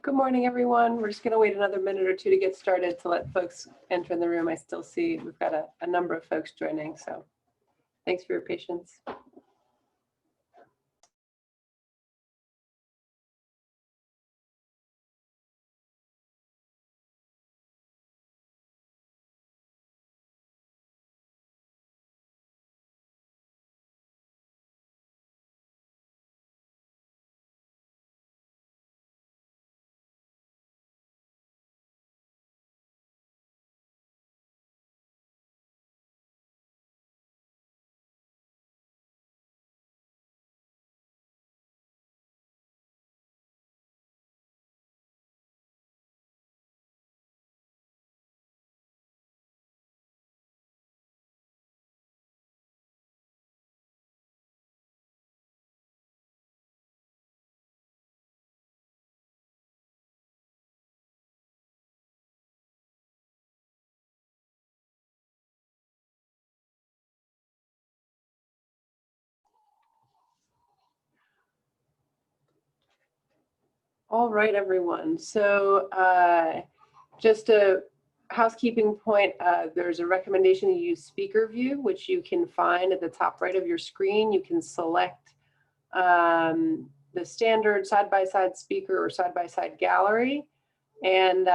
Good morning, everyone. We're just going to wait another minute or two to get started to let folks enter in the room. I still see we've got a number of folks joining, so thanks for your patience. All right, everyone. So just a housekeeping point, there's a recommendation to use speaker view, which you can find at the top right of your screen. You can select the standard side-by-side speaker or side-by-side gallery, and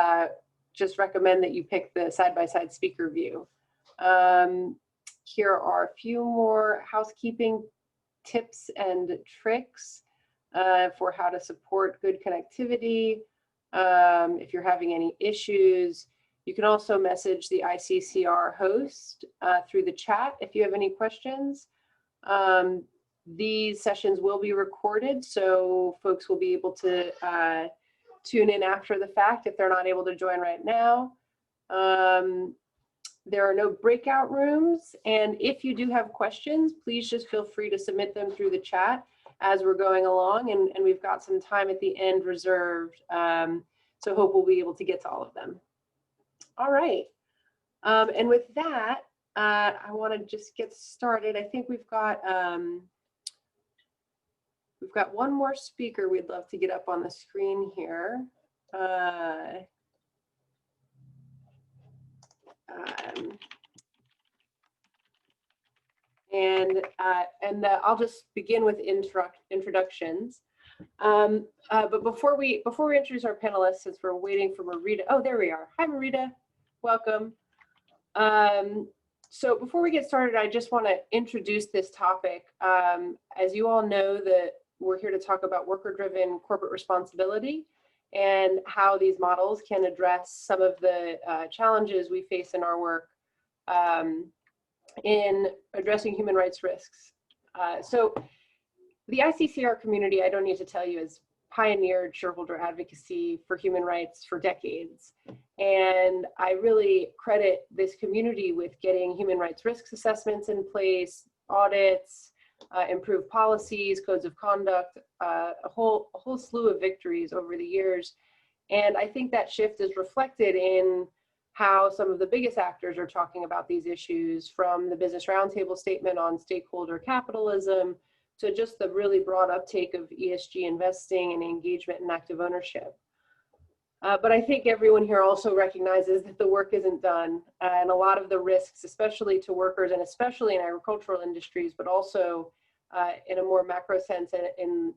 just recommend that you pick the side-by-side speaker view. Here are a few more housekeeping tips and tricks for how to support good connectivity. If you're having any issues, you can also message the ICCR host through the chat if you have any questions. These sessions will be recorded, so folks will be able to tune in after the fact if they're not able to join right now. There are no breakout rooms, and if you do have questions, please just feel free to submit them through the chat as we're going along, and we've got some time at the end reserved, so hope we'll be able to get to all of them. All right, and with that, I want to just get started. I think we've got one more speaker we'd love to get up on the screen here. I'll just begin with introductions. But before we introduce our panelists, since we're waiting for Marita, oh, there we are. Hi, Marita, welcome. So before we get started, I just want to introduce this topic. As you all know, that we're here to talk about worker-driven corporate responsibility and how these models can address some of the challenges we face in our work in addressing human rights risks. So the ICCR community, I don't need to tell you, has pioneered shareholder advocacy for human rights for decades. And I really credit this community with getting human rights risk assessments in place, audits, improved policies, codes of conduct, a whole slew of victories over the years. And I think that shift is reflected in how some of the biggest actors are talking about these issues, from the Business Roundtable statement on stakeholder capitalism to just the really broad uptake of ESG investing and engagement and active ownership. But I think everyone here also recognizes that the work isn't done, and a lot of the risks, especially to workers and especially in agricultural industries, but also in a more macro sense in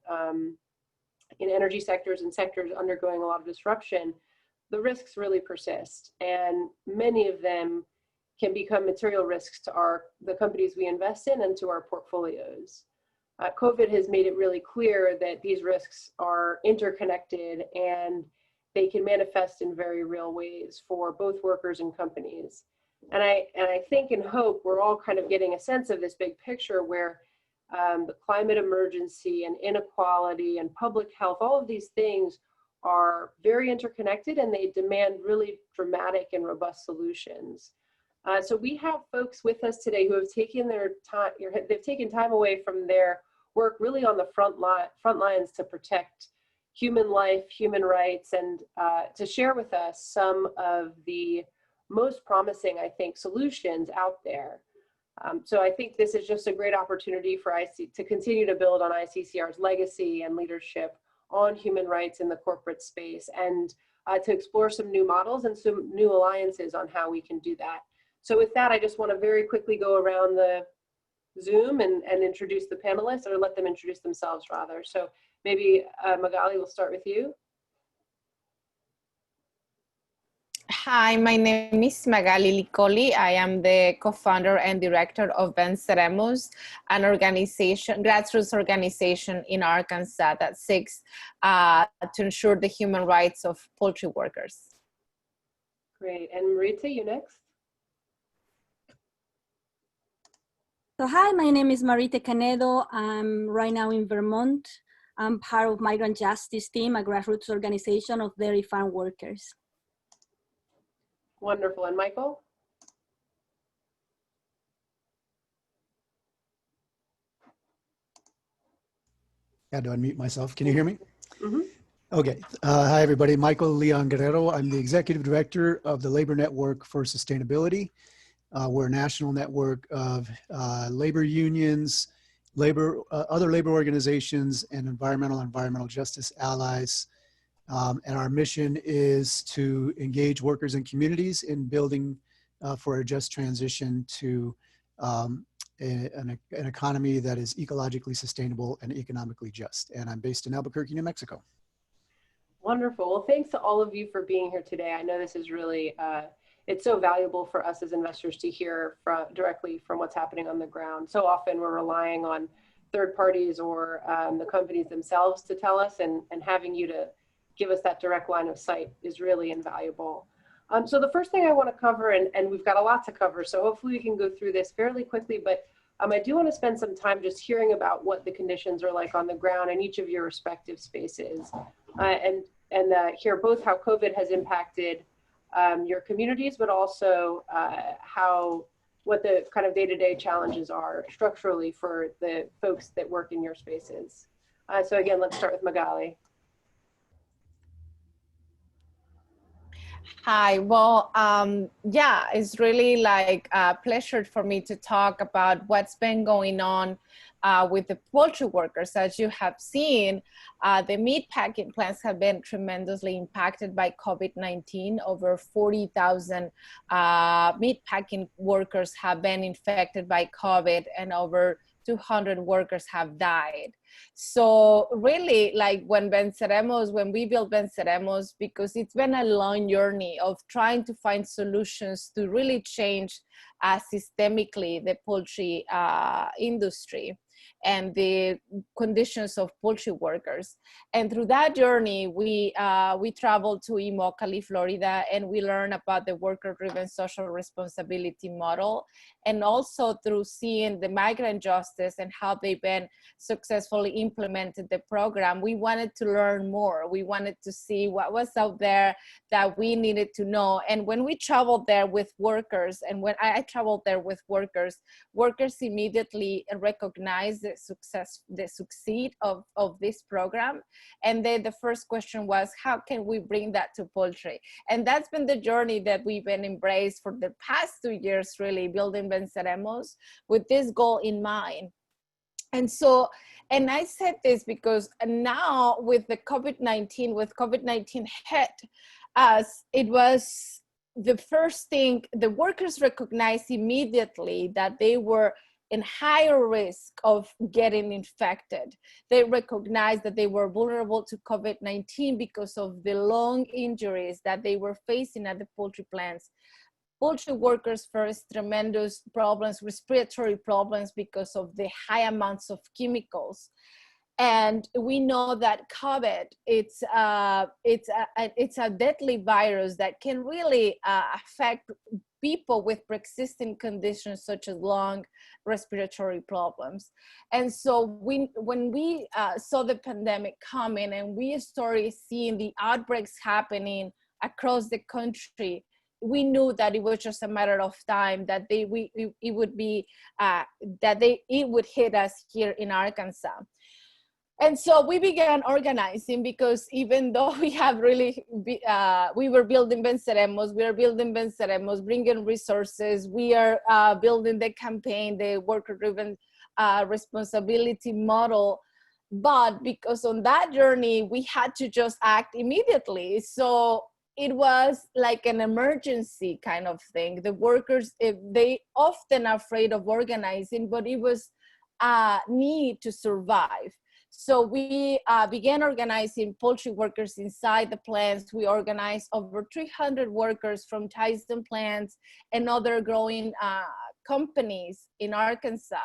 energy sectors and sectors undergoing a lot of disruption, the risks really persist, and many of them can become material risks to the companies we invest in and to our portfolios. COVID has made it really clear that these risks are interconnected and they can manifest in very real ways for both workers and companies. And I think and hope we're all kind of getting a sense of this big picture where the climate emergency and inequality and public health, all of these things are very interconnected, and they demand really dramatic and robust solutions. So we have folks with us today who have taken their time, they've taken time away from their work really on the front lines to protect human life, human rights, and to share with us some of the most promising, I think, solutions out there. So I think this is just a great opportunity for IC to continue to build on ICCR's legacy and leadership on human rights in the corporate space, and to explore some new models and some new alliances on how we can do that. So with that, I just want to very quickly go around the Zoom and introduce the panelists, or let them introduce themselves rather. So maybe Magali, we'll start with you. Hi, my name is Magali Licoli. I am the co-founder and director of Venceremos, an organization, grassroots organization in Arkansas that seeks to ensure the human rights of poultry workers. Great. And Marita, you next. So hi, my name is Marita Canedo. I'm right now in Vermont. I'm part of Migrant Justice Team, a grassroots organization of dairy farm workers. Wonderful. And Michael? I had to unmute myself. Can you hear me? Mm-hmm. Okay. Hi, everybody. Michael Leon Guerrero. I'm the executive director of the Labor Network for Sustainability. We're a national network of labor unions, other labor organizations, and environmental justice allies. And our mission is to engage workers and communities in building for a just transition to an economy that is ecologically sustainable and economically just. And I'm based in Albuquerque, New Mexico. Wonderful. Well, thanks to all of you for being here today. I know this is really, it's so valuable for us as investors to hear directly from what's happening on the ground. So often we're relying on third parties or the companies themselves to tell us, and having you to give us that direct line of sight is really invaluable. So the first thing I want to cover, and we've got a lot to cover, so hopefully we can go through this fairly quickly, but I do want to spend some time just hearing about what the conditions are like on the ground in each of your respective spaces, and hear both how COVID has impacted your communities, but also what the kind of day-to-day challenges are structurally for the folks that work in your spaces. So again, let's start with Magali. Hi, well, yeah, it's really like a pleasure for me to talk about what's been going on with the poultry workers. As you have seen, the meat packing plants have been tremendously impacted by COVID-19. Over 40,000 meat packing workers have been infected by COVID, and over 200 workers have died. So really, like when we built Venceremos, because it's been a long journey of trying to find solutions to really change systemically the poultry industry and the conditions of poultry workers. And through that journey, we traveled to Immokalee, Florida, and we learned about the worker-driven social responsibility model, and also through seeing the migrant justice and how they've been successfully implemented the program, we wanted to learn more. We wanted to see what was out there that we needed to know. And when we traveled there with workers, and when I traveled there with workers immediately recognized the succeed of this program. And then the first question was, how can we bring that to poultry? And that's been the journey that we've been embraced for the past 2 years, really building Venceremos with this goal in mind. And so, and I said this because now with the COVID-19 hit us, it was the first thing the workers recognized immediately, that they were in higher risk of getting infected. They recognized that they were vulnerable to COVID-19 because of the long injuries that they were facing at the poultry plants. Poultry workers face tremendous problems, respiratory problems, because of the high amounts of chemicals. And we know that COVID, it's a deadly virus that can really affect people with pre-existing conditions such as lung respiratory problems. And so when we saw the pandemic coming and we started seeing the outbreaks happening across the country, we knew that it was just a matter of time that it would hit us here in Arkansas. And so we began organizing, because even though we have we were building Venceremos, bringing resources, we are building the campaign, the worker-driven responsibility model. But because on that journey, we had to just act immediately. So it was like an emergency kind of thing. The workers, they often are afraid of organizing, but it was a need to survive. So we began organizing poultry workers inside the plants. We organized over 300 workers from Tyson plants and other growing companies in Arkansas.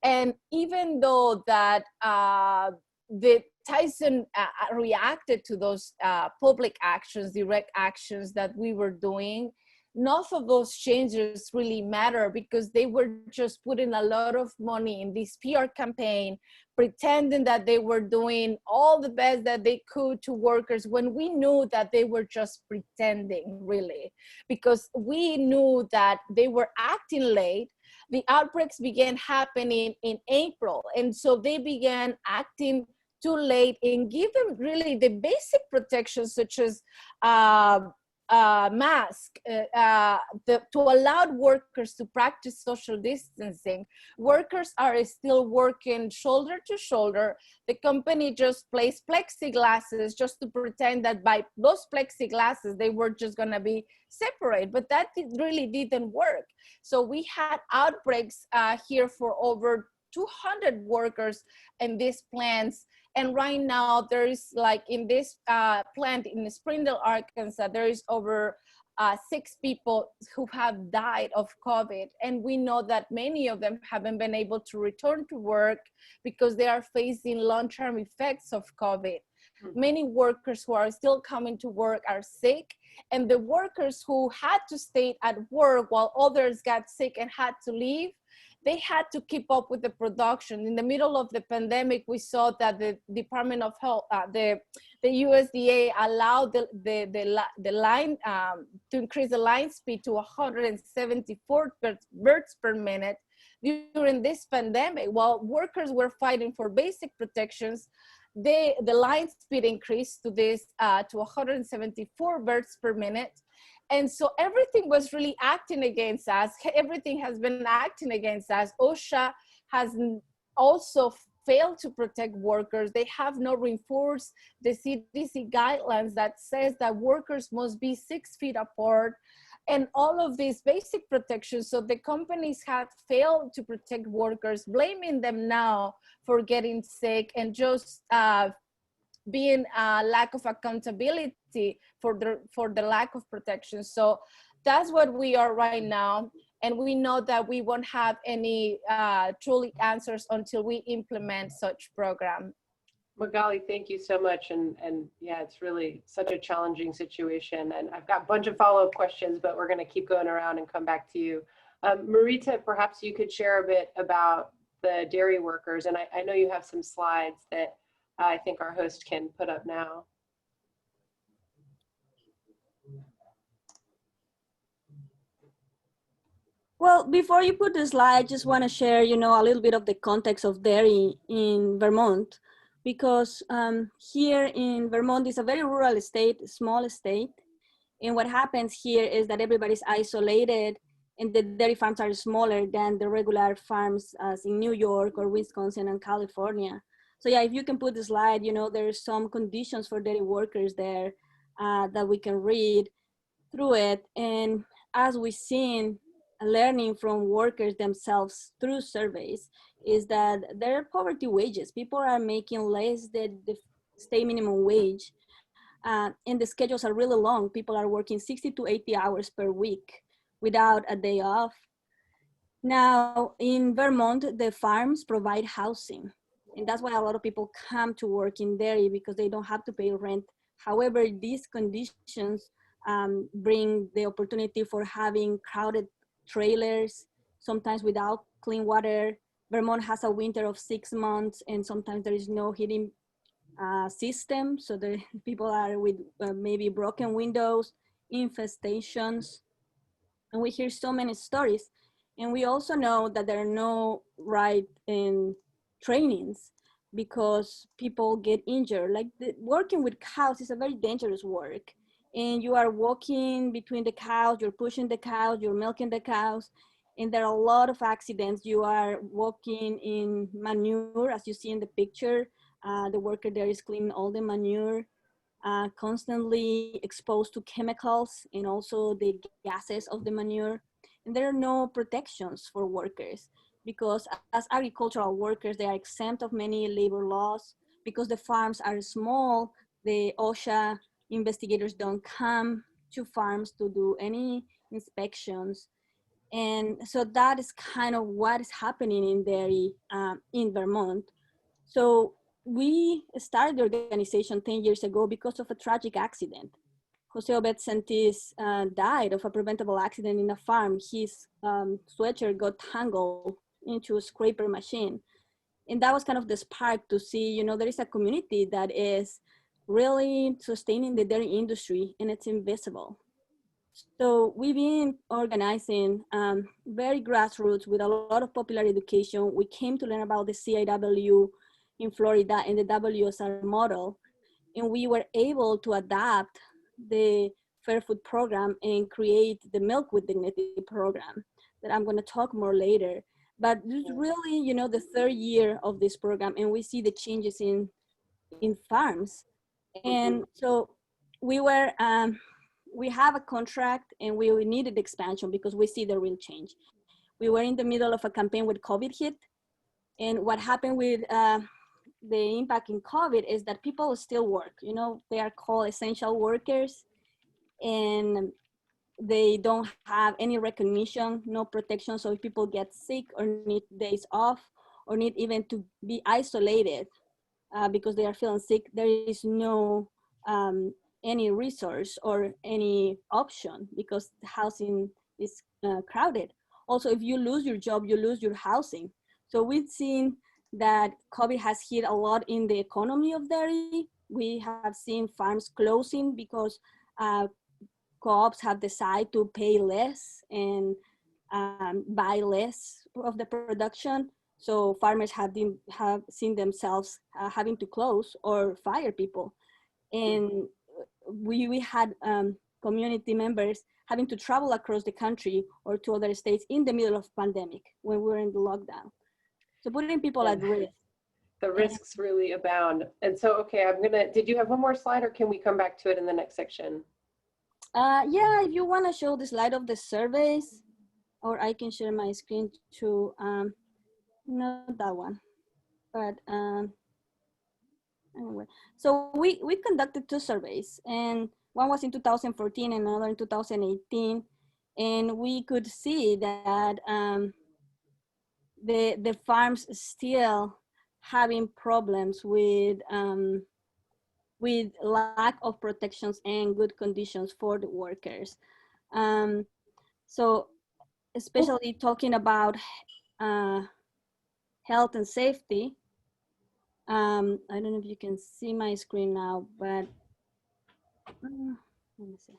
And even though that the Tyson reacted to those public actions, direct actions that we were doing, none of those changes really matter because they were just putting a lot of money in this PR campaign, pretending that they were doing all the best that they could to workers when we knew that they were just pretending, really, because we knew that they were acting late. The outbreaks began happening in April, and so they began acting too late and give them really the basic protections such as mask, to allow workers to practice social distancing. Workers are still working shoulder to shoulder. The company just placed plexiglasses just to pretend that by those plexiglasses, they were just gonna be separate, but that really didn't work. So we had outbreaks here for over 200 workers in these plants. And right now there is, like in this plant in Springdale, Arkansas, there is over 6 people who have died of COVID. And we know that many of them haven't been able to return to work because they are facing long-term effects of COVID. Many workers who are still coming to work are sick, and the workers who had to stay at work while others got sick and had to leave, they had to keep up with the production. In the middle of the pandemic, we saw that the Department of Health, the USDA allowed the line to increase the line speed to 174 birds per minute during this pandemic. While workers were fighting for basic protections, the line speed increased to 174 birds per minute. And so everything was really acting against us. Everything has been acting against us. OSHA has also failed to protect workers. They have not reinforced the CDC guidelines that says that workers must be 6 feet apart and all of these basic protections. So the companies have failed to protect workers, blaming them now for getting sick and just being a lack of accountability for the lack of protection. So that's what we are right now. And we know that we won't have any truly answers until we implement such program. Magali, thank you so much. And yeah, it's really such a challenging situation. And I've got a bunch of follow-up questions, but we're gonna keep going around and come back to you. Marita, perhaps you could share a bit about the dairy workers. And I know you have some slides that I think our host can put up now. Well, before you put the slide, I just want to share, a little bit of the context of dairy in Vermont, because here in Vermont is a very rural state, small state. And what happens here is that everybody's isolated and the dairy farms are smaller than the regular farms as in New York or Wisconsin and California. So yeah, if you can put the slide, there's some conditions for dairy workers there that we can read through it. And as we've seen, learning from workers themselves through surveys is that there are poverty wages. People are making less than the state minimum wage. And the schedules are really long. People are working 60 to 80 hours per week without a day off. Now, in Vermont, the farms provide housing. And that's why a lot of people come to work in dairy, because they don't have to pay rent. However, these conditions bring the opportunity for having crowded trailers, sometimes without clean water. Vermont has a winter of 6 months, and sometimes there is no heating system. So the people are with maybe broken windows, infestations, and we hear so many stories. And we also know that there are no right trainings because people get injured. Like working with cows is a very dangerous work. And you are walking between the cows, you're pushing the cows, you're milking the cows, and there are a lot of accidents. You are walking in manure, as you see in the picture, The worker there is cleaning all the manure, constantly exposed to chemicals and also the gases of the manure. And there are no protections for workers because as agricultural workers, they are exempt of many labor laws. Because the farms are small, the OSHA investigators don't come to farms to do any inspections. And so that is kind of what is happening in dairy in Vermont. So we started the organization 10 years ago because of a tragic accident. Jose Obed Santis died of a preventable accident in a farm. His sweatshirt got tangled into a scraper machine. And that was kind of the spark to see, you know, there is a community that is really sustaining the dairy industry and it's invisible. So we've been organizing very grassroots with a lot of popular education. We came to learn about the CIW in Florida and the WSR model, and we were able to adapt the Fair Food program and create the Milk with Dignity program that I'm going to talk more later. But this is really, you know, the third year of this program, and we see the changes in farms. And so we were, we have a contract and we needed expansion because we see the real change. We were in the middle of a campaign with COVID hit. And what happened with the impact in COVID is that people still work, you know, they are called essential workers and they don't have any recognition, no protection. So if people get sick or need days off or need even to be isolated because they are feeling sick, there is no any resource or any option because the housing is crowded. Also, if you lose your job, you lose your housing. So we've seen that COVID has hit a lot in the economy of dairy. We have seen farms closing because co-ops have decided to pay less and buy less of the production. So farmers have seen themselves having to close or fire people. And we had community members having to travel across the country or to other states in the middle of pandemic when we were in the lockdown. So putting people at risk. The risks really abound. And so, okay, did you have one more slide or can we come back to it in the next section? Yeah, if you want to show the slide of the surveys, or I can share my screen to, not that one, but anyway. So we conducted 2 surveys, and one was in 2014 and another in 2018. And we could see that the farms still having problems with lack of protections and good conditions for the workers. So especially talking about health and safety. I don't know if you can see my screen now, but let me see.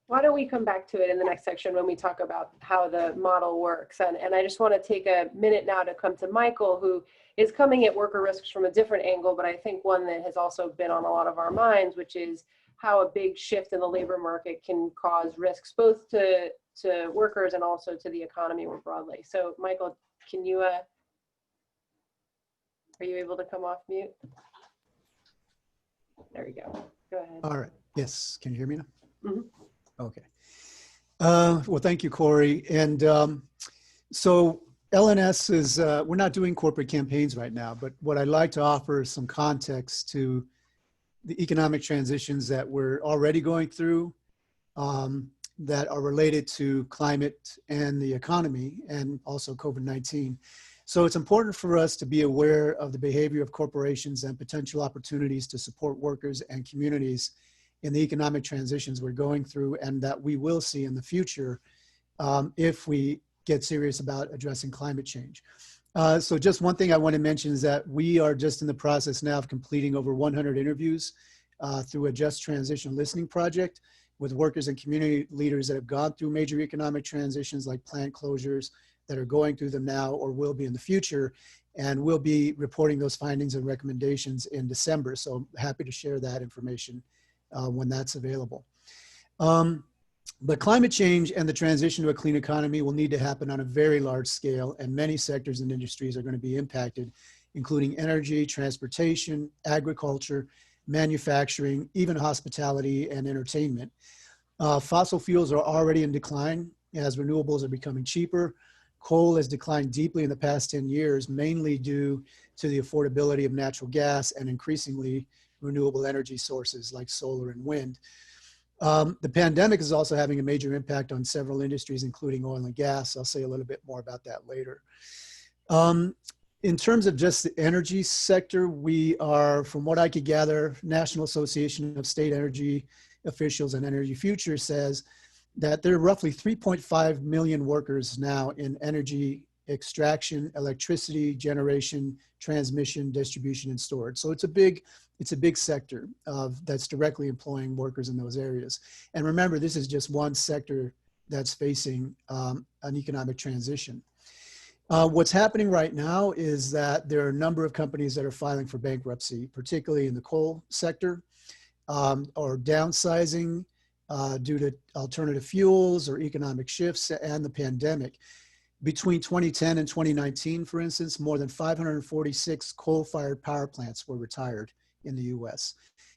Why don't we come back to it in the next section when we talk about how the model works. And I just want to take a minute now to come to Michael, who is coming at worker risks from a different angle, but I think one that has also been on a lot of our minds, which is how a big shift in the labor market can cause risks both to workers and also to the economy more broadly. So Michael, can you, are you able to come off mute? There we go. Go ahead. All right. Yes. Can you hear me now? Mm-hmm. Okay. Well, thank you, Corey. And so LNS is, we're not doing corporate campaigns right now, but what I'd like to offer is some context to the economic transitions that we're already going through that are related to climate and the economy and also COVID-19. So it's important for us to be aware of the behavior of corporations and potential opportunities to support workers and communities in the economic transitions we're going through and that we will see in the future if we get serious about addressing climate change. So just one thing I want to mention is that we are just in the process now of completing over 100 interviews through a Just Transition Listening Project with workers and community leaders that have gone through major economic transitions like plant closures, that are going through them now or will be in the future. And we'll be reporting those findings and recommendations in December. So I'm happy to share that information when that's available. But climate change and the transition to a clean economy will need to happen on a very large scale, and many sectors and industries are going to be impacted including energy, transportation, agriculture, manufacturing, even hospitality and entertainment. Fossil fuels are already in decline as renewables are becoming cheaper. Coal has declined deeply in the past 10 years, mainly due to the affordability of natural gas and increasingly renewable energy sources like solar and wind. The pandemic is also having a major impact on several industries, including oil and gas. I'll say a little bit more about that later. In terms of just the energy sector, we are, from what I could gather, National Association of State Energy Officials and Energy Futures says that there are roughly 3.5 million workers now in energy extraction, electricity generation, transmission, distribution, and storage. So it's a big sector that's directly employing workers in those areas. And remember, this is just one sector that's facing an economic transition. What's happening right now is that there are a number of companies that are filing for bankruptcy, particularly in the coal sector, or downsizing due to alternative fuels or economic shifts and the pandemic. Between 2010 and 2019, for instance, more than 546 coal-fired power plants were retired in the US.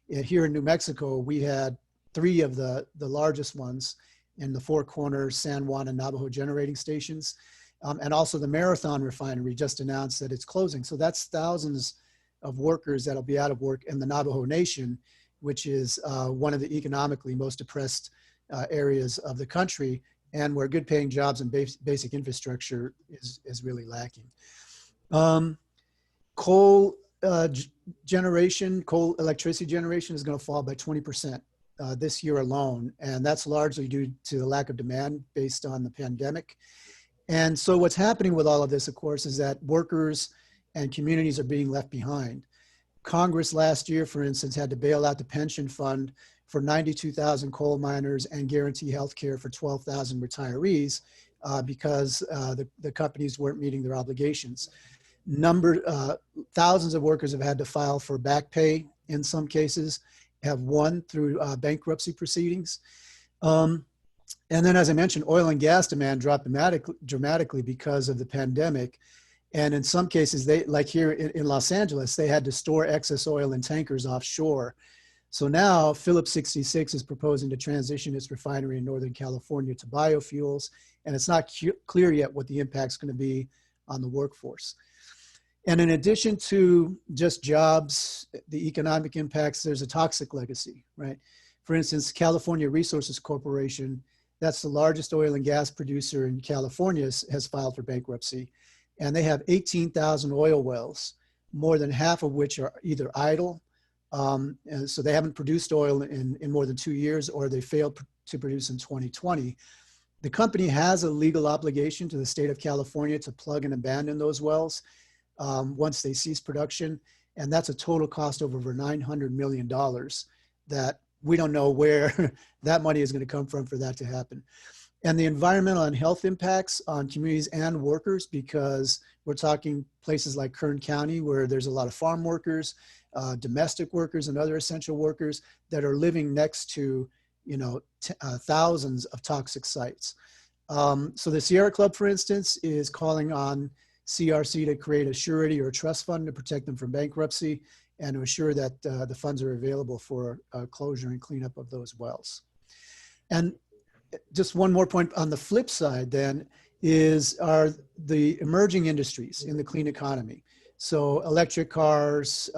Here in New Mexico, we had 3 of the largest ones in the Four Corners, San Juan, and Navajo generating stations. And also the Marathon refinery just announced that it's closing. So that's thousands of workers that'll be out of work in the Navajo Nation, which is one of the economically most depressed areas of the country, and where good paying jobs and basic infrastructure is really lacking. Coal generation, coal electricity generation is going to fall by 20% this year alone. And that's largely due to the lack of demand based on the pandemic. And so what's happening with all of this, of course, is that workers and communities are being left behind. Congress last year, for instance, had to bail out the pension fund for 92,000 coal miners and guarantee health care for 12,000 retirees because the companies weren't meeting their obligations. Thousands of workers have had to file for back pay in some cases, have won through bankruptcy proceedings. And then, as I mentioned, oil and gas demand dropped dramatically because of the pandemic. And in some cases, like here in Los Angeles, they had to store excess oil in tankers offshore. So now Phillips 66 is proposing to transition its refinery in Northern California to biofuels. And it's not clear yet what the impact's going to be on the workforce. And in addition to just jobs, the economic impacts, there's a toxic legacy, right? For instance, California Resources Corporation, that's the largest oil and gas producer in California, has filed for bankruptcy. And they have 18,000 oil wells, more than half of which are either idle, and so they haven't produced oil in more than 2 years, or they failed to produce in 2020. The company has a legal obligation to the state of California to plug and abandon those wells once they cease production. And that's a total cost of over $900 million that we don't know where that money is going to come from for that to happen. And the environmental and health impacts on communities and workers, because we're talking places like Kern County, where there's a lot of farm workers, domestic workers, and other essential workers that are living next to, thousands of toxic sites. So the Sierra Club, for instance, is calling on CRC to create a surety or a trust fund to protect them from bankruptcy and to assure that the funds are available for closure and cleanup of those wells. And just one more point on the flip side then are the emerging industries in the clean economy. So electric cars,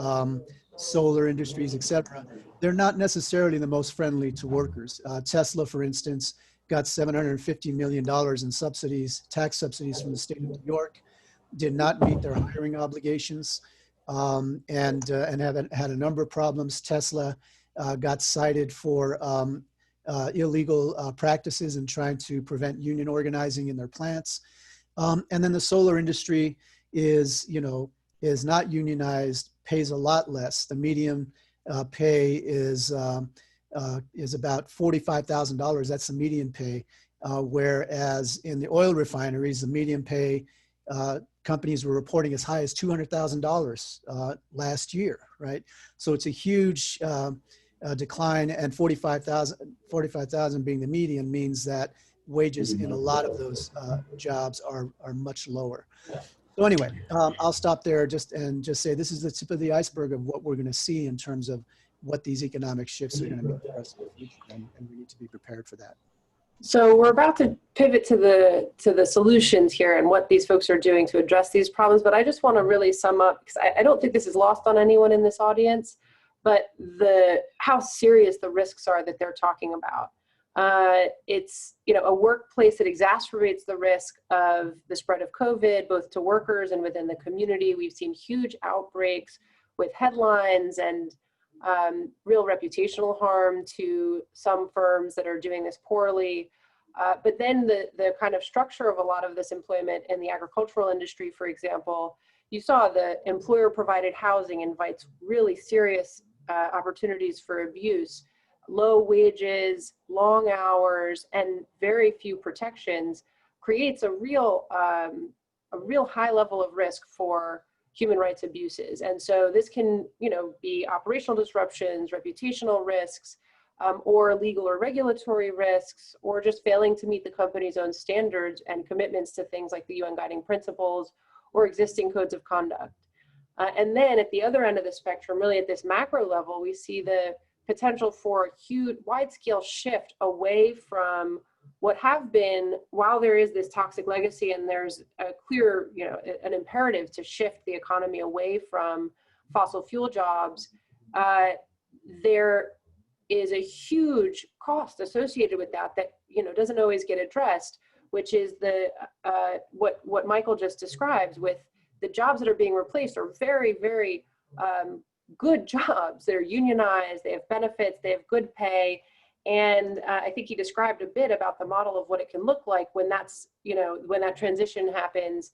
solar industries, et cetera. They're not necessarily the most friendly to workers. Tesla, for instance, got $750 million in subsidies, tax subsidies from the state of New York, did not meet their hiring obligations, and have had a number of problems. Tesla got cited for illegal practices and trying to prevent union organizing in their plants. And then the solar industry is not unionized, pays a lot less. The median pay is about $45,000. That's the median pay. Whereas in the oil refineries, the median pay, companies were reporting as high as $200,000 last year, right? So it's a huge decline, and 45,000 being the median means that wages in a lot of those jobs are much lower. So anyway, I'll stop there just say this is the tip of the iceberg of what we're going to see in terms of what these economic shifts are going to mean for us in the future, and we need to be prepared for that. So we're about to pivot to the solutions here and what these folks are doing to address these problems. But I just want to really sum up, because I don't think this is lost on anyone in this audience, but how serious the risks are that they're talking about. It's a workplace that exacerbates the risk of the spread of COVID, both to workers and within the community. We've seen huge outbreaks with headlines and real reputational harm to some firms that are doing this poorly. But then the kind of structure of a lot of this employment in the agricultural industry, for example, you saw the employer provided housing invites really serious opportunities for abuse, low wages, long hours, and very few protections creates a real high level of risk for human rights abuses. And so this can, be operational disruptions, reputational risks, or legal or regulatory risks, or just failing to meet the company's own standards and commitments to things like the UN Guiding Principles or existing codes of conduct. And then at the other end of the spectrum, really at this macro level, we see the potential for a huge wide-scale shift away from what have been, while there is this toxic legacy and there's a clear, an imperative to shift the economy away from fossil fuel jobs, there is a huge cost associated with that doesn't always get addressed, which is what Michael just described with the jobs that are being replaced are very, very good jobs. They're unionized, they have benefits, they have good pay. And I think he described a bit about the model of what it can look like when that's, when that transition happens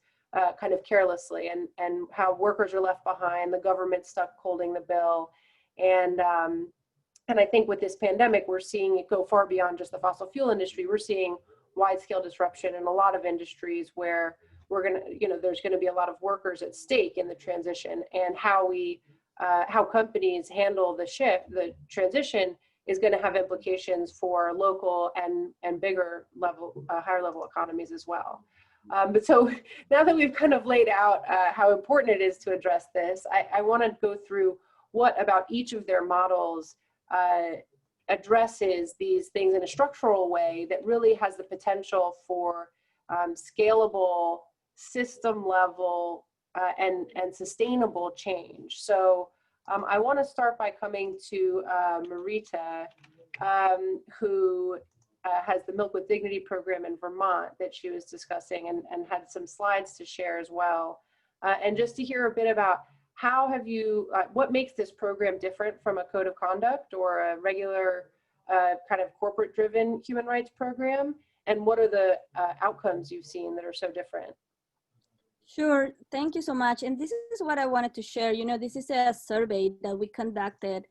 kind of carelessly, and how workers are left behind, the government stuck holding the bill. And I think with this pandemic, we're seeing it go far beyond just the fossil fuel industry. We're seeing wide-scale disruption in a lot of industries where there's going to be a lot of workers at stake in the transition, and how companies handle the transition is going to have implications for local and bigger level, higher level economies as well. But so now that we've kind of laid out how important it is to address this, I want to go through what about each of their models addresses these things in a structural way that really has the potential for scalable, system level, and sustainable change. So I want to start by coming to Marita, who has the Milk with Dignity program in Vermont that she was discussing, and had some slides to share as well. And just to hear a bit about how have you, what makes this program different from a code of conduct or a regular kind of corporate driven human rights program, and what are the outcomes you've seen that are so different? Sure, thank you so much. And this is what I wanted to share. This is a survey that we conducted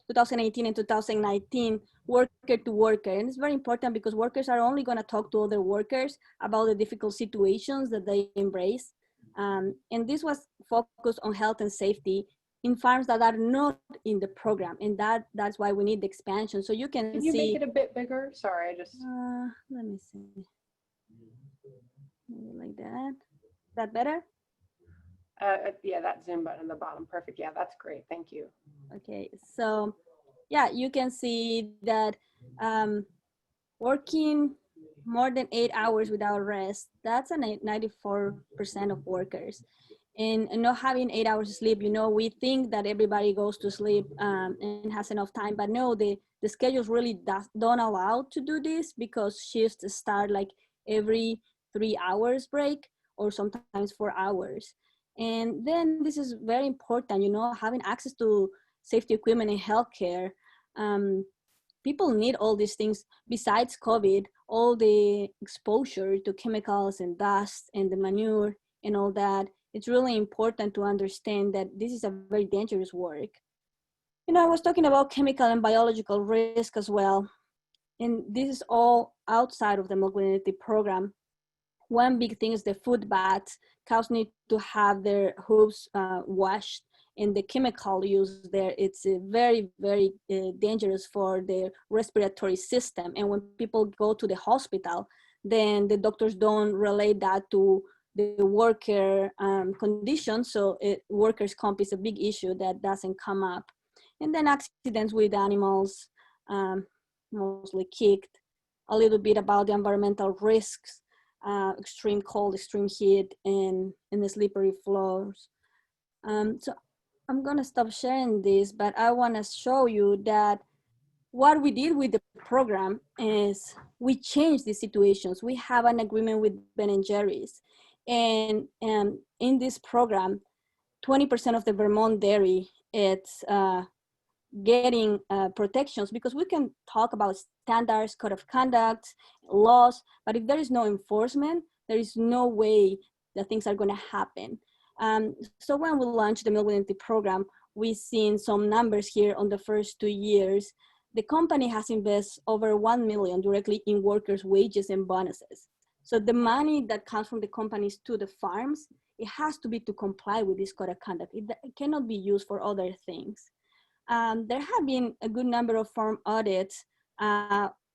2018 and 2019, worker to worker. And it's very important because workers are only going to talk to other workers about the difficult situations that they embrace. And this was focused on health and safety in farms that are not in the program. And that's why we need the expansion. So you can see. Can you make it a bit bigger? Sorry, I just. Let me see. Maybe like that. Is that better? Yeah, that zoom button at the bottom. Perfect. Yeah, that's great. Thank you. Okay, so yeah, you can see that working more than 8 hours without rest, that's a 94% of workers. And not having 8 hours of sleep, we think that everybody goes to sleep and has enough time, but no, the schedules really don't allow to do this, because shifts start like every 3 hours break, or sometimes 4 hours. And then this is very important, having access to safety equipment and healthcare. People need all these things besides COVID, all the exposure to chemicals and dust and the manure and all that. It's really important to understand that this is a very dangerous work. I was talking about chemical and biological risk as well. And this is all outside of the Milk with Dignity program. One big thing is the food baths. Cows need to have their hooves washed, and the chemical used there, it's very, very dangerous for the respiratory system. And when people go to the hospital, then the doctors don't relate that to the worker conditions. So workers' comp is a big issue that doesn't come up. And then accidents with animals, mostly kicked, a little bit about the environmental risks, extreme cold, extreme heat, and the slippery floors. So I'm gonna stop sharing this, but I wanna show you that what we did with the program is we changed the situations. We have an agreement with Ben & Jerry's. And in this program, 20% of the Vermont dairy, it's getting protections, because we can talk about standards, code of conduct, laws, but if there is no enforcement, there is no way that things are gonna happen. So when we launched the Milk with Dignity program, we've seen some numbers here on the first 2 years. The company has invested over $1 million directly in workers' wages and bonuses. So the money that comes from the companies to the farms, it has to be to comply with this code of conduct. It cannot be used for other things. There have been a good number of farm audits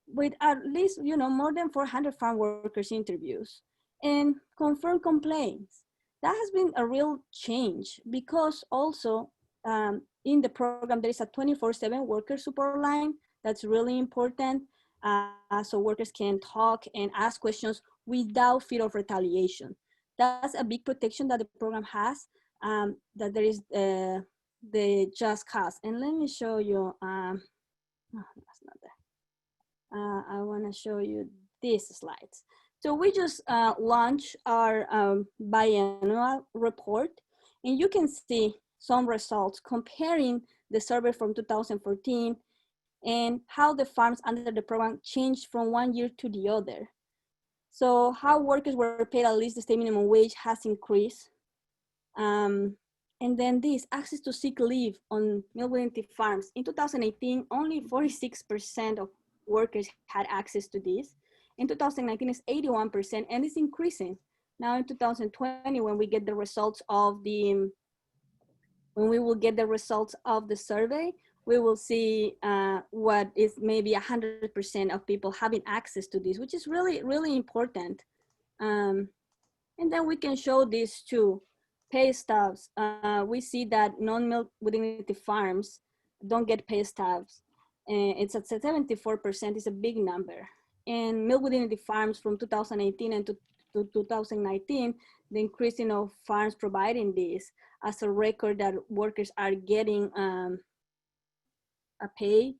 with at least, more than 400 farm workers interviews and confirmed complaints. That has been a real change, because also in the program, there is a 24/7 worker support line. That's really important. So workers can talk and ask questions without fear of retaliation. That's a big protection that the program has, that there is the just cause. And let me show you, that's not there. I wanna show you these slides. So we just launched our biannual report, and you can see some results comparing the survey from 2014 and how the farms under the program changed from one year to the other. So how workers were paid at least the state minimum wage has increased. And then this, access to sick leave on Milk with Dignity farms. In 2018, only 46% of workers had access to this. In 2019, it's 81%, and it's increasing. Now in 2020, when we get the results of the, when we will get the results of the survey, we will see what is maybe 100% of people having access to this, which is really, really important. And then we can show this too. Pay stubs. We see that non-Milk with Dignity farms don't get pay stubs. And it's at 74%, it's a big number. And Milk with Dignity farms from 2018 and to 2019, the increasing of farms providing this as a record that workers are getting a pay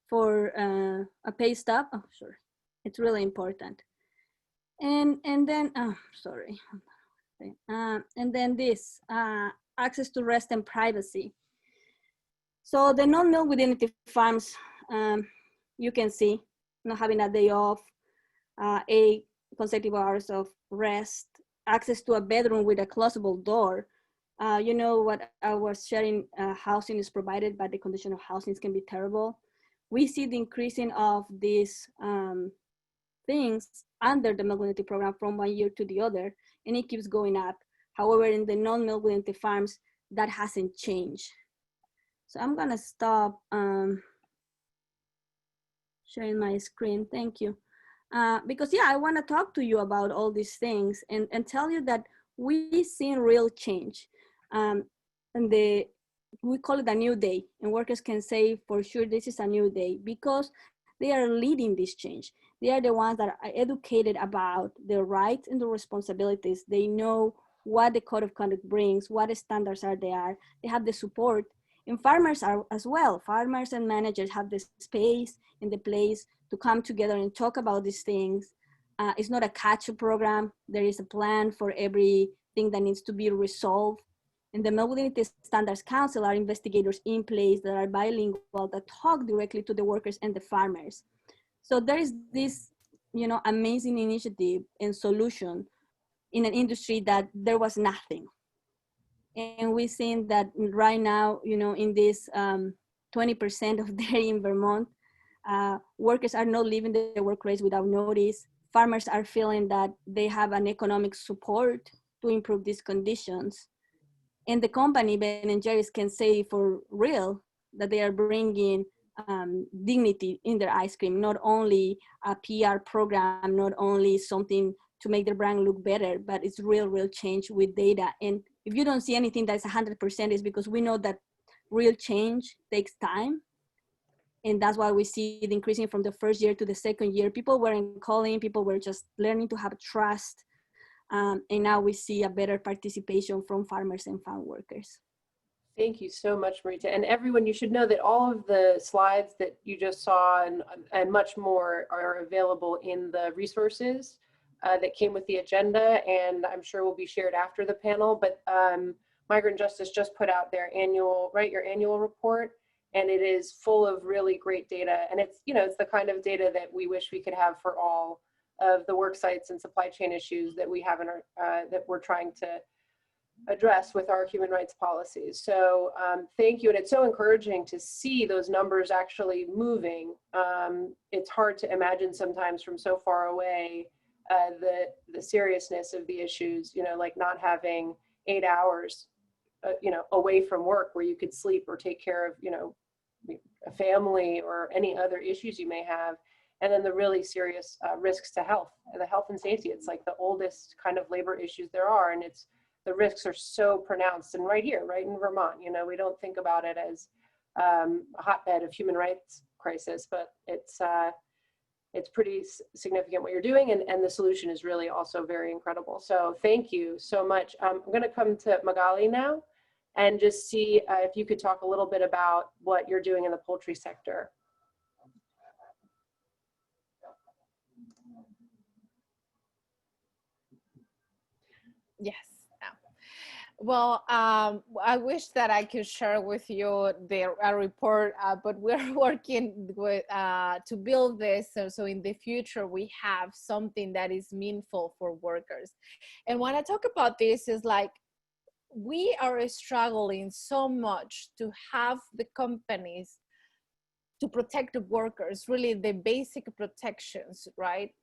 for a pay stub. Oh, sure, it's really important. And then, sorry. And then this, access to rest and privacy. So the non-Milk with Dignity farms, you can see, not having a day off, 8 consecutive hours of rest, access to a bedroom with a closable door. What I was sharing, housing is provided, but the condition of housing can be terrible. We see the increasing of these things under the Milk with Dignity program from one year to the other, and it keeps going up. However, in the non-Milk with Dignity farms, that hasn't changed. So I'm gonna stop sharing my screen, thank you. Because yeah, I wanna talk to you about all these things and tell you that we've seen real change. And we call it a new day, and workers can say for sure this is a new day because they are leading this change. They are the ones that are educated about their rights and the responsibilities. They know what the code of conduct brings, what the standards are there. They have the support. And farmers are as well. Farmers and managers have the space and the place to come together and talk about these things. It's not a catch-up program. There is a plan for everything that needs to be resolved. And the Milk with Dignity Standards Council are investigators in place that are bilingual, that talk directly to the workers and the farmers. So there is this, amazing initiative and solution in an industry that there was nothing. And we've seen that right now, in this 20% of dairy in Vermont, workers are not leaving the workplace without notice. Farmers are feeling that they have an economic support to improve these conditions. And the company, Ben & Jerry's, can say for real that they are bringing dignity in their ice cream, not only a PR program, not only something to make their brand look better, but it's real change with data. And if you don't see anything that's 100%, it's because we know that real change takes time. And that's why we see it increasing from the first year to the second year. People weren't calling, people were just learning to have trust. And now we see a better participation from farmers and farm workers. Thank you so much, Marita. And everyone, you should know that all of the slides that you just saw and much more are available in the resources that came with the agenda, and I'm sure will be shared after the panel. But Migrant Justice just put out their annual, your annual report, and it is full of really great data. And it's, it's the kind of data that we wish we could have for all of the work sites and supply chain issues that we have in our, that we're trying to address with our human rights policies. So thank you. And it's so encouraging to see those numbers actually moving. It's hard to imagine sometimes from so far away the seriousness of the issues, like not having 8 hours, away from work where you could sleep or take care of, a family or any other issues you may have. And then the really serious risks to health, the health and safety. It's like the oldest kind of labor issues there are. And the risks are so pronounced, and right here, right in Vermont, we don't think about it as a hotbed of human rights crisis, but it's pretty significant what you're doing, and the solution is really also very incredible. So thank you so much. I'm going to come to Magali now and just see if you could talk a little bit about what you're doing in the poultry sector. Yes. Well, I wish that I could share with you a report, but we're working with to build this so in the future we have something that is meaningful for workers. And when I talk about this, is like we are struggling so much to have the companies to protect the workers, really the basic protections, right?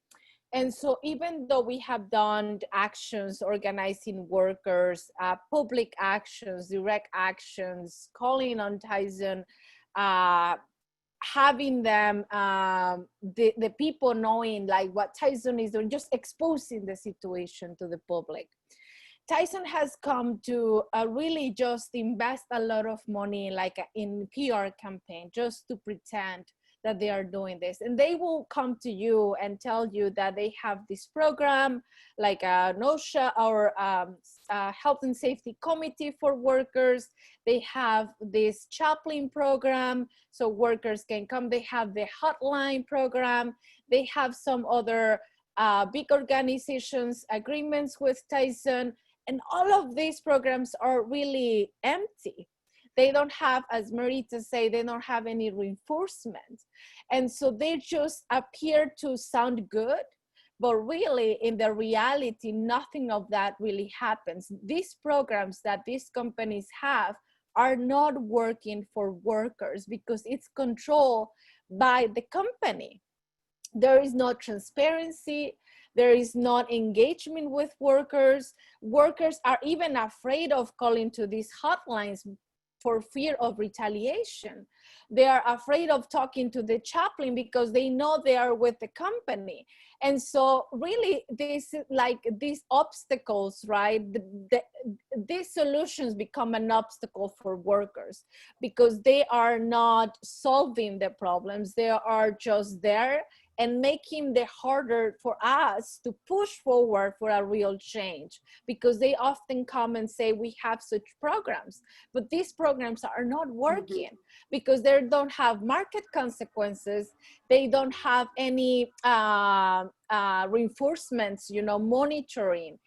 And so even though we have done actions organizing workers, public actions, direct actions, calling on Tyson, having them, the people knowing like what Tyson is doing, just exposing the situation to the public. Tyson has come to really just invest a lot of money like in PR campaign just to pretend that they are doing this, and they will come to you and tell you that they have this program like a NOSHA or health and safety committee for workers. They have this chaplain program so workers can come. They have the hotline program. They have some other big organizations agreements with Tyson, and all of these programs are really empty. They don't have, as Marita said, they don't have any reinforcement. And so they just appear to sound good, but really in the reality, nothing of that really happens. These programs that these companies have are not working for workers because it's controlled by the company. There is no transparency. There is not engagement with workers. Workers are even afraid of calling to these hotlines for fear of retaliation. They are afraid of talking to the chaplain because they know they are with the company. And so really these obstacles, right? These solutions become an obstacle for workers because they are not solving the problems. They are just there and making it harder for us to push forward for a real change, because they often come and say, we have such programs, but these programs are not working because they don't have market consequences. They don't have any reinforcements, monitoring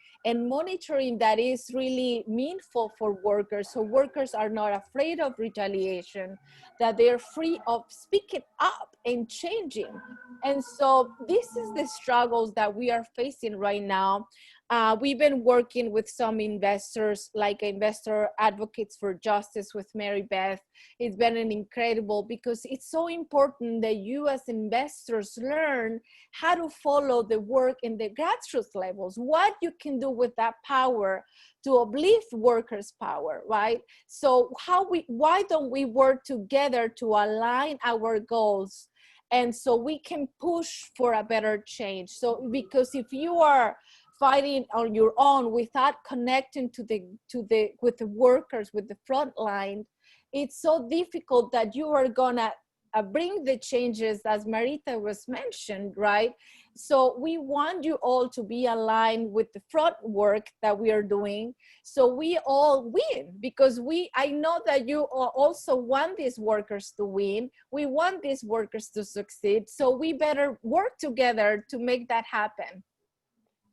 that is really meaningful for workers. So workers are not afraid of retaliation, that they're free of speaking up and changing. And so this is the struggles that we are facing right now. We've been working with some investors, like Investor Advocates for Justice with Mary Beth. It's been an incredible, because it's so important that you as investors learn how to follow the work in the grassroots levels, what you can do with that power to uplift workers' power, right? So why don't we work together to align our goals, and so we can push for a better change? So because if you are fighting on your own without connecting with the workers, with the front line, it's so difficult that you are gonna bring the changes as Marita was mentioned, right? So we want you all to be aligned with the front work that we are doing, so we all win, because I know that you also want these workers to win. We want these workers to succeed, so we better work together to make that happen.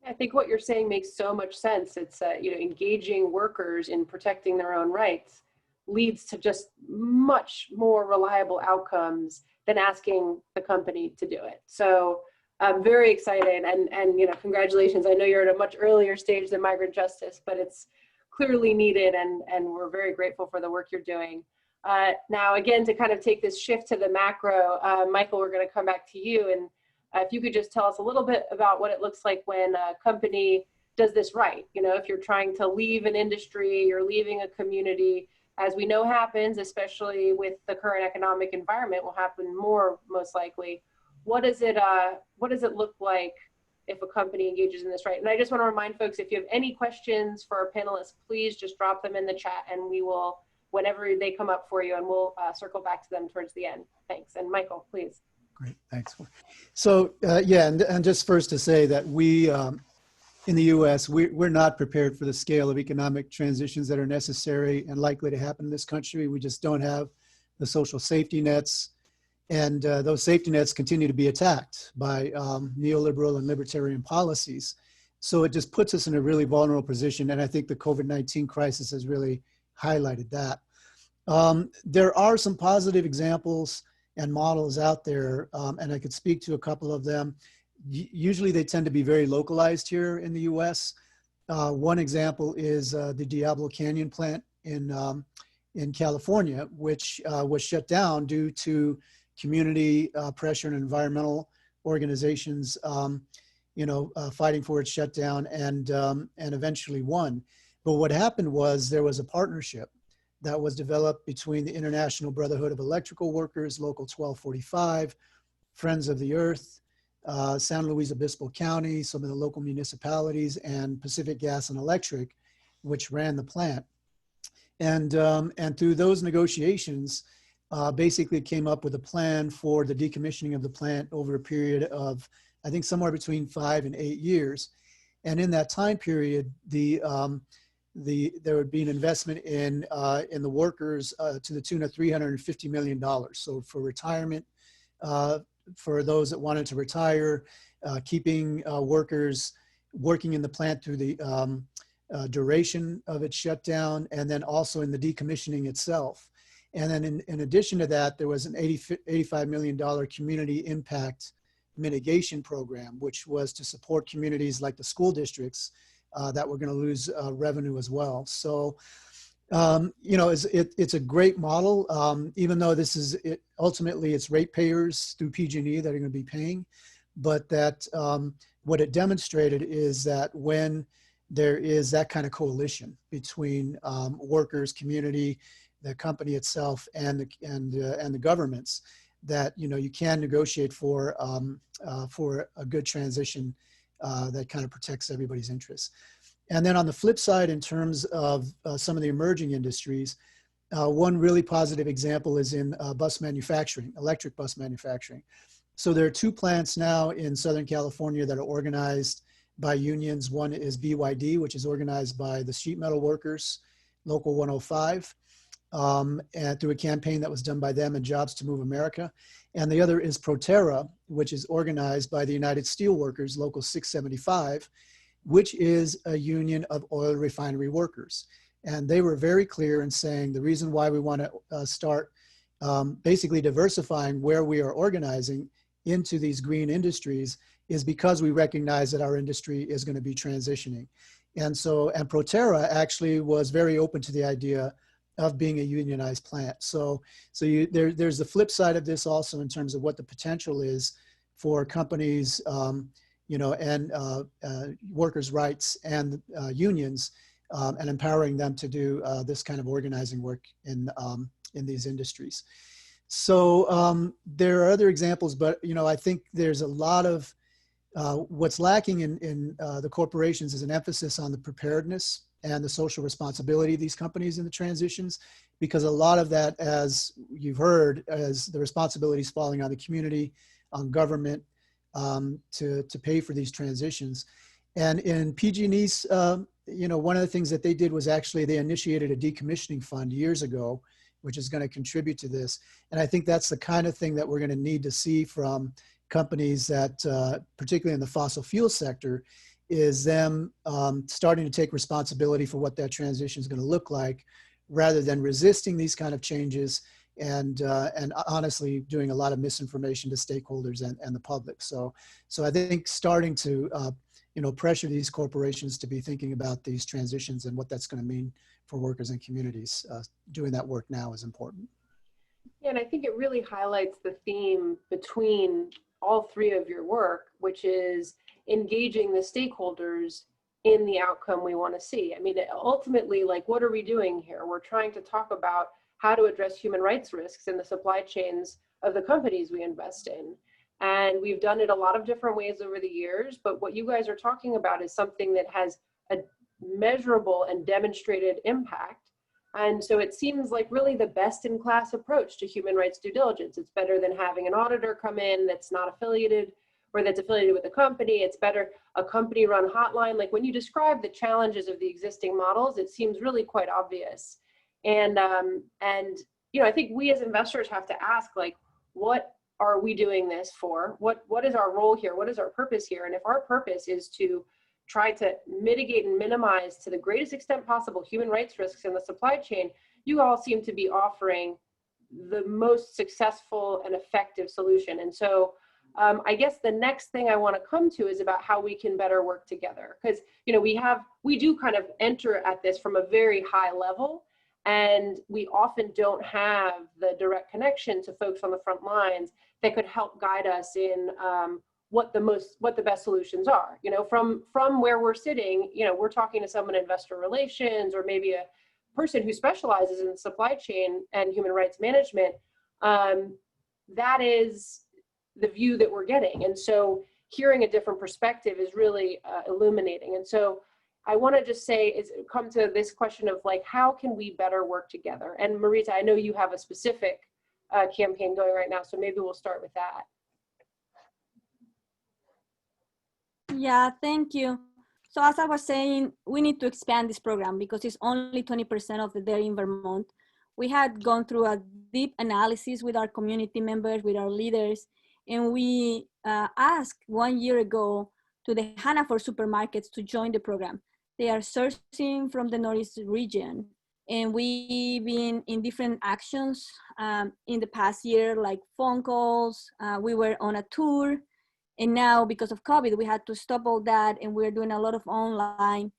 I think what you're saying makes so much sense. It's engaging workers in protecting their own rights leads to just much more reliable outcomes than asking the company to do it. So I'm very excited, and congratulations. I know you're at a much earlier stage than migrant justice, but it's clearly needed, and we're very grateful for the work you're doing. Now, again, to kind of take this shift to the macro, Michael, we're going to come back to you, and if you could just tell us a little bit about what it looks like when a company does this right. If you're trying to leave an industry, you're leaving a community, as we know happens, especially with the current economic environment, will happen more most likely. What does it look like if a company engages in this right? And I just want to remind folks, if you have any questions for our panelists, please just drop them in the chat, and we will, whenever they come up for you, and we'll circle back to them towards the end. Thanks. And Michael, please. Great, thanks. So yeah, and just first to say that we, in the US, we're not prepared for the scale of economic transitions that are necessary and likely to happen in this country. We just don't have the social safety nets. And those safety nets continue to be attacked by neoliberal and libertarian policies. So it just puts us in a really vulnerable position. And I think the COVID-19 crisis has really highlighted that. There are some positive examples and models out there, and I could speak to a couple of them. Usually they tend to be very localized here in the US. One example is the Diablo Canyon plant in California, which was shut down due to community pressure and environmental organizations, fighting for its shutdown, and eventually won. But what happened was there was a partnership that was developed between the International Brotherhood of Electrical Workers, Local 1245, Friends of the Earth, San Luis Obispo County, some of the local municipalities, and Pacific Gas and Electric, which ran the plant. And through those negotiations, basically came up with a plan for the decommissioning of the plant over a period of, I think, somewhere between 5 and 8 years. And in that time period, there would be an investment in the workers to the tune of $350 million. So for retirement, for those that wanted to retire, keeping workers working in the plant through the duration of its shutdown, and then also in the decommissioning itself. And then in addition to that, there was an $85 million community impact mitigation program, which was to support communities like the school districts that were going to lose revenue as well. So, it's a great model, even though ultimately it's ratepayers through PG&E that are going to be paying. But that what it demonstrated is that when there is that kind of coalition between workers, community, the company itself, and the governments, that you can negotiate for a good transition that kind of protects everybody's interests. And then on the flip side, in terms of some of the emerging industries, one really positive example is in bus manufacturing, electric bus manufacturing. So there are 2 plants now in Southern California that are organized by unions. One is BYD, which is organized by the sheet metal workers, Local 105, and through a campaign that was done by them and Jobs to Move America. And the other is Proterra, which is organized by the United Steelworkers, Local 675, which is a union of oil refinery workers. And they were very clear in saying the reason why we want to start basically diversifying where we are organizing into these green industries is because we recognize that our industry is going to be transitioning. And Proterra actually was very open to the idea of being a unionized plant. So there's the flip side of this also in terms of what the potential is for companies, and workers' rights and unions, and empowering them to do this kind of organizing work in these industries. So there are other examples, but I think there's a lot of What's lacking in the corporations is an emphasis on the preparedness and the social responsibility of these companies in the transitions, because a lot of that, as you've heard, is the responsibilities falling on the community, on government, to pay for these transitions. And in PG&E's, one of the things that they did was actually they initiated a decommissioning fund years ago, which is going to contribute to this. And I think that's the kind of thing that we're going to need to see from companies that, particularly in the fossil fuel sector, is them starting to take responsibility for what that transition is going to look like, rather than resisting these kind of changes and honestly doing a lot of misinformation to stakeholders and the public. So I think starting to pressure these corporations to be thinking about these transitions and what that's going to mean for workers and communities, doing that work now is important. Yeah, and I think it really highlights the theme between all three of your work, which is engaging the stakeholders in the outcome we want to see. I mean, ultimately, like, what are we doing here? We're trying to talk about how to address human rights risks in the supply chains of the companies we invest in. And we've done it a lot of different ways over the years, but what you guys are talking about is something that has a measurable and demonstrated impact. And so it seems like really the best in class approach to human rights due diligence. It's better than having an auditor come in that's not affiliated or that's affiliated with the company. It's better a company run hotline. Like, when you describe the challenges of the existing models, it seems really quite obvious. And I think we as investors have to ask, like, what are we doing this for? What is our role here? What is our purpose here? And if our purpose is to try to mitigate and minimize to the greatest extent possible human rights risks in the supply chain, you all seem to be offering the most successful and effective solution. And so I guess the next thing I want to come to is about how we can better work together. Because, we do kind of enter at this from a very high level, and we often don't have the direct connection to folks on the front lines that could help guide us in what the best solutions are. From where we're sitting, we're talking to someone in investor relations, or maybe a person who specializes in supply chain and human rights management. That is the view that we're getting. And so hearing a different perspective is really illuminating. And so I want to just come to this question of, like, how can we better work together? And Marita, I know you have a specific campaign going right now, so maybe we'll start with that. Yeah, thank you. So as I was saying, we need to expand this program because it's only 20% of the dairy in Vermont. We had gone through a deep analysis with our community members, with our leaders, and we asked 1 year ago to the Hannaford supermarkets to join the program. They are sourcing from the Northeast region, and we've been in different actions in the past year, like phone calls. We were on a tour. And now, because of COVID, we had to stop all that, and we're doing a lot of online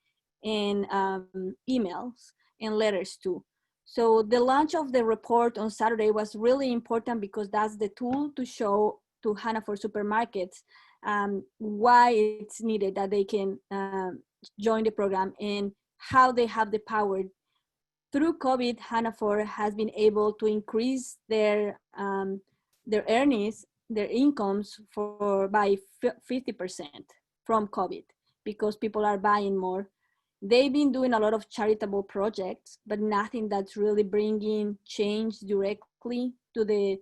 and emails and letters too. So the launch of the report on Saturday was really important because that's the tool to show to Hannaford supermarkets why it's needed that they can join the program and how they have the power. Through COVID, Hannaford has been able to increase their earnings, their incomes by 50% from COVID, because people are buying more. They've been doing a lot of charitable projects, but nothing that's really bringing change directly to the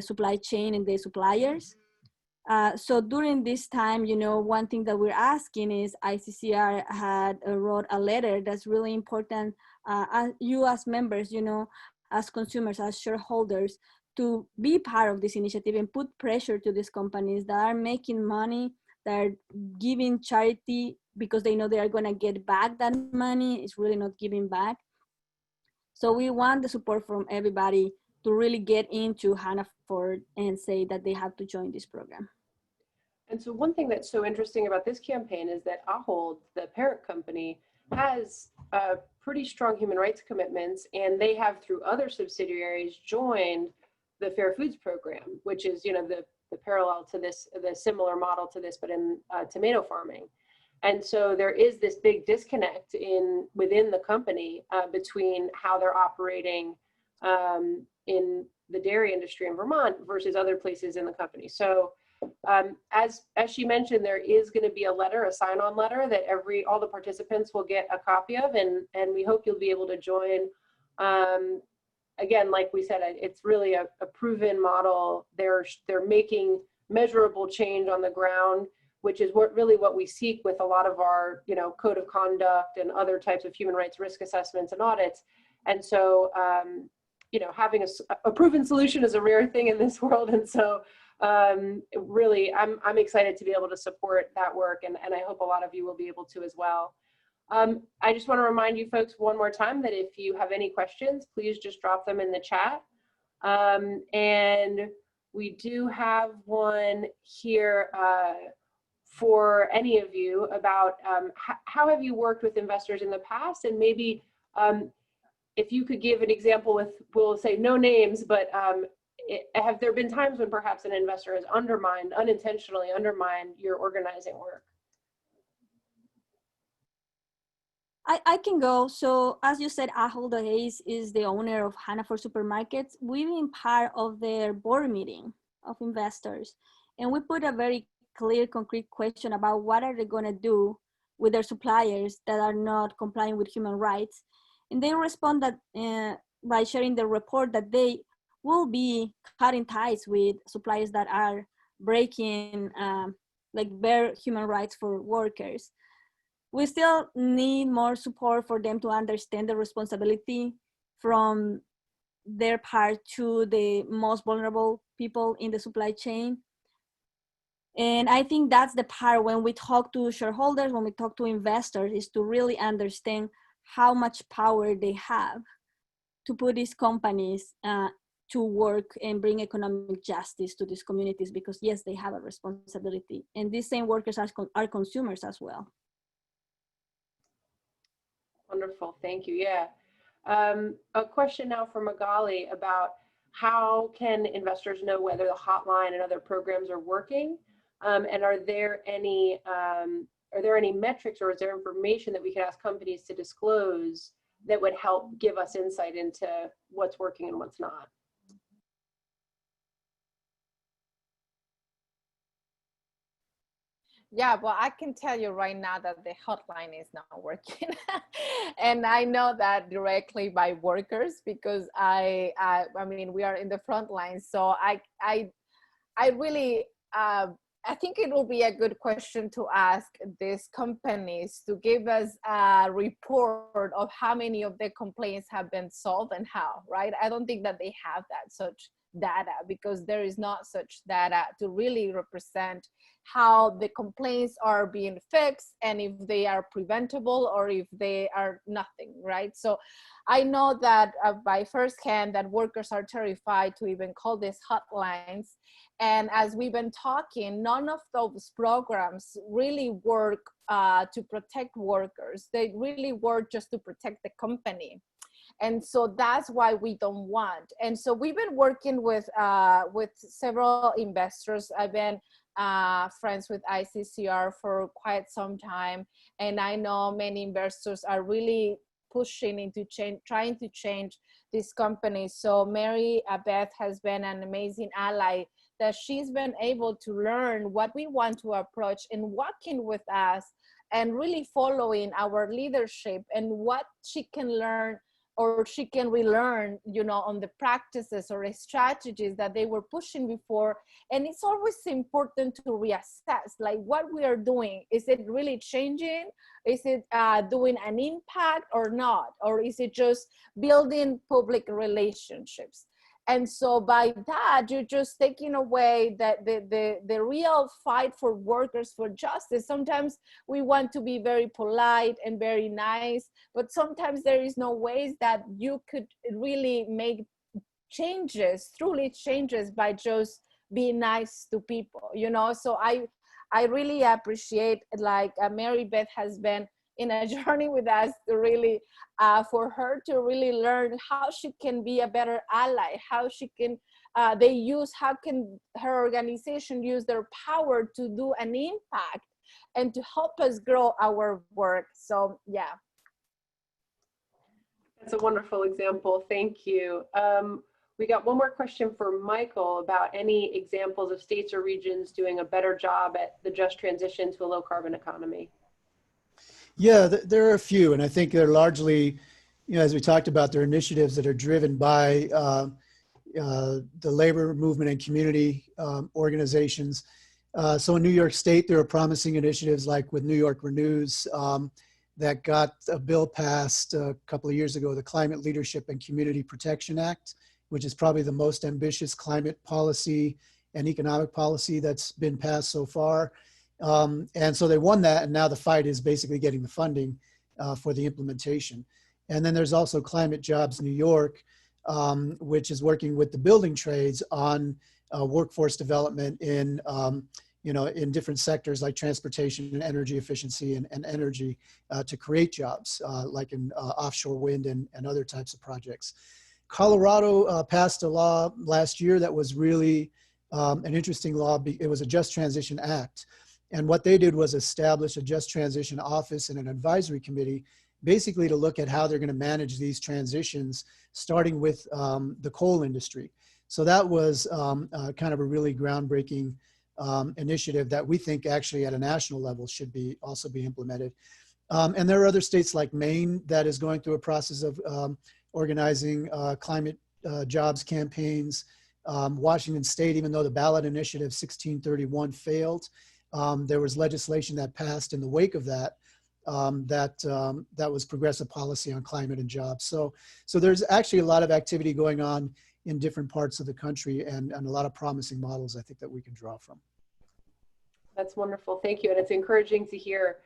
supply chain and the suppliers. So during this time, one thing that we're asking is ICCR wrote a letter that's really important. You as members, as consumers, as shareholders, to be part of this initiative and put pressure to these companies that are making money, that are giving charity because they know they are going to get back that money. It's really not giving back. So we want the support from everybody to really get into Hannaford and say that they have to join this program. And so one thing that's so interesting about this campaign is that Ahold, the parent company, has pretty strong human rights commitments, and they have, through other subsidiaries, joined the Fair Foods program, which is, the parallel to this, the similar model to this, but in tomato farming. And so there is this big disconnect within the company between how they're operating in the dairy industry in Vermont versus other places in the company. So As she mentioned, there is going to be a letter, a sign-on letter that all the participants will get a copy of, and we hope you'll be able to join. Again, like we said, it's really a proven model. They're making measurable change on the ground, which is what we seek with a lot of our, code of conduct and other types of human rights risk assessments and audits. And so, having a proven solution is a rare thing in this world. And so, really, I'm excited to be able to support that work, and I hope a lot of you will be able to as well. I just want to remind you folks one more time that if you have any questions, please just drop them in the chat. And we do have one here for any of you about how have you worked with investors in the past, and maybe if you could give an example with, we'll say no names, but have there been times when perhaps an investor has unintentionally undermined your organizing work? I can go. So as you said, Ahold Hayes is the owner of Hannaford Supermarkets. We've been part of their board meeting of investors, and we put a very clear, concrete question about what are they going to do with their suppliers that are not complying with human rights. And they respond that by sharing the report that they will be cutting ties with suppliers that are breaking bare human rights for workers. We still need more support for them to understand the responsibility from their part to the most vulnerable people in the supply chain. And I think that's the part when we talk to shareholders, when we talk to investors, is to really understand how much power they have to put these companies to work and bring economic justice to these communities, because yes, they have a responsibility. And these same workers are consumers as well. Wonderful, thank you. Yeah. A question now for Magali about how can investors know whether the hotline and other programs are working, and are there any metrics, or is there information that we can ask companies to disclose that would help give us insight into what's working and what's not? Yeah, well, I can tell you right now that the hotline is not working. And I know that directly by workers, because I mean, we are in the front line. So I really, I think it will be a good question to ask these companies to give us a report of how many of their complaints have been solved and how, right? I don't think that they have such data, because there is not such data to really represent how the complaints are being fixed, and if they are preventable or if they are nothing, right? So I know that by firsthand that workers are terrified to even call these hotlines. And as we've been talking, none of those programs really work to protect workers. They really work just to protect the company. And so that's why we don't want. And so we've been working with several investors. I've been friends with ICCR for quite some time. And I know many investors are really pushing into trying to change these companies. So Mary Beth has been an amazing ally, that she's been able to learn what we want to approach and working with us and really following our leadership and what she can learn or she can relearn, on the practices or the strategies that they were pushing before. And it's always important to reassess, like, what we are doing. Is it really changing? Is it doing an impact or not? Or is it just building public relationships? And so by that, you're just taking away that the real fight for workers for justice. Sometimes we want to be very polite and very nice, but sometimes there is no ways that you could really make changes, truly changes, by just being nice to people, So I really appreciate, like, Mary Beth has been in a journey with us to really, for her to really learn how she can be a better ally, how she can, how can her organization use their power to do an impact and to help us grow our work. So, yeah. That's a wonderful example. Thank you. We got one more question for Michael about any examples of states or regions doing a better job at the just transition to a low carbon economy. Yeah, there are a few, and I think they're largely, as we talked about, they're initiatives that are driven by the labor movement and community organizations. So in New York State, there are promising initiatives like with New York Renews that got a bill passed a couple of years ago, the Climate Leadership and Community Protection Act, which is probably the most ambitious climate policy and economic policy that's been passed so far. And so they won that, and now the fight is basically getting the funding for the implementation. And then there's also Climate Jobs New York, which is working with the building trades on workforce development in in different sectors like transportation and energy efficiency and energy to create jobs, like in offshore wind and other types of projects. Colorado passed a law last year that was really an interesting law. It was a Just Transition Act. And what they did was establish a Just Transition Office and an advisory committee, basically to look at how they're going to manage these transitions, starting with the coal industry. So that was kind of a really groundbreaking initiative that we think actually at a national level should also be implemented. And there are other states like Maine that is going through a process of organizing climate jobs campaigns. Washington State, even though the ballot initiative 1631 failed, there was legislation that passed in the wake of that that was progressive policy on climate and jobs. So there's actually a lot of activity going on in different parts of the country and a lot of promising models I think that we can draw from. That's wonderful. Thank you. And it's encouraging to hear.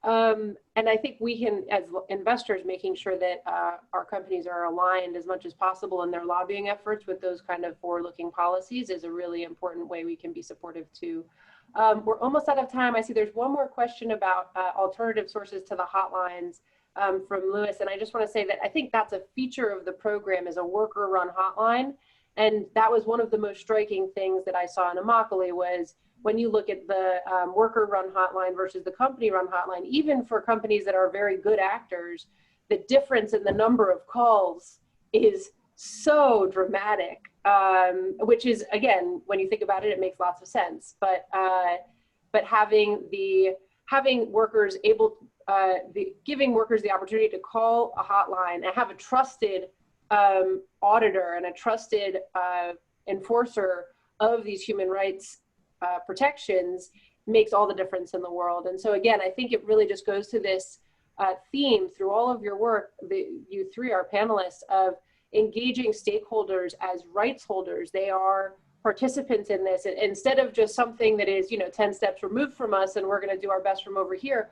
And I think we can, as investors, making sure that our companies are aligned as much as possible in their lobbying efforts with those kind of forward-looking policies is a really important way we can be supportive too. We're almost out of time. I see there's one more question about alternative sources to the hotlines from Lewis. And I just want to say that I think that's a feature of the program is a worker-run hotline. And that was one of the most striking things that I saw in Immokalee was when you look at the worker-run hotline versus the company-run hotline, even for companies that are very good actors, the difference in the number of calls is so dramatic, which is, again, when you think about it, it makes lots of sense. But having workers giving workers the opportunity to call a hotline and have a trusted auditor and a trusted enforcer of these human rights protections makes all the difference in the world. And so again, I think it really just goes to this theme through all of your work, you three are panelists, of engaging stakeholders as rights holders. They are participants in this. And instead of just something that is 10 steps removed from us and we're going to do our best from over here,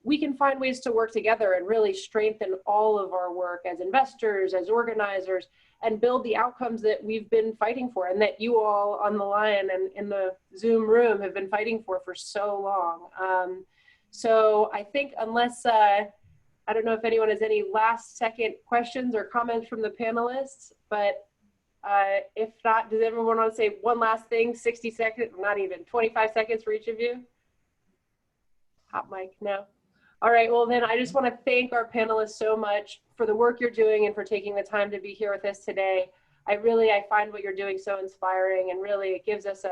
we can find ways to work together and really strengthen all of our work as investors, as organizers, and build the outcomes that we've been fighting for and that you all on the line and in the Zoom room have been fighting for so long. So I think unless, I don't know if anyone has any last second questions or comments from the panelists, but if not, does everyone want to say one last thing, 60 seconds, not even 25 seconds for each of you? Hot mic, no? All right, well then I just want to thank our panelists so much for the work you're doing and for taking the time to be here with us today. I find what you're doing so inspiring, and really it gives us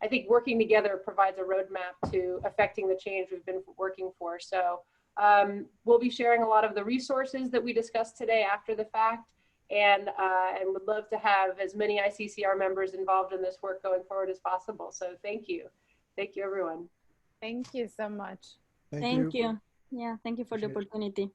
I think working together provides a roadmap to affecting the change we've been working for. So we'll be sharing a lot of the resources that we discussed today after the fact, and would love to have as many ICCR members involved in this work going forward as possible. So thank you. Thank you, everyone. Thank you so much. Thank you. Yeah, thank you for the opportunity.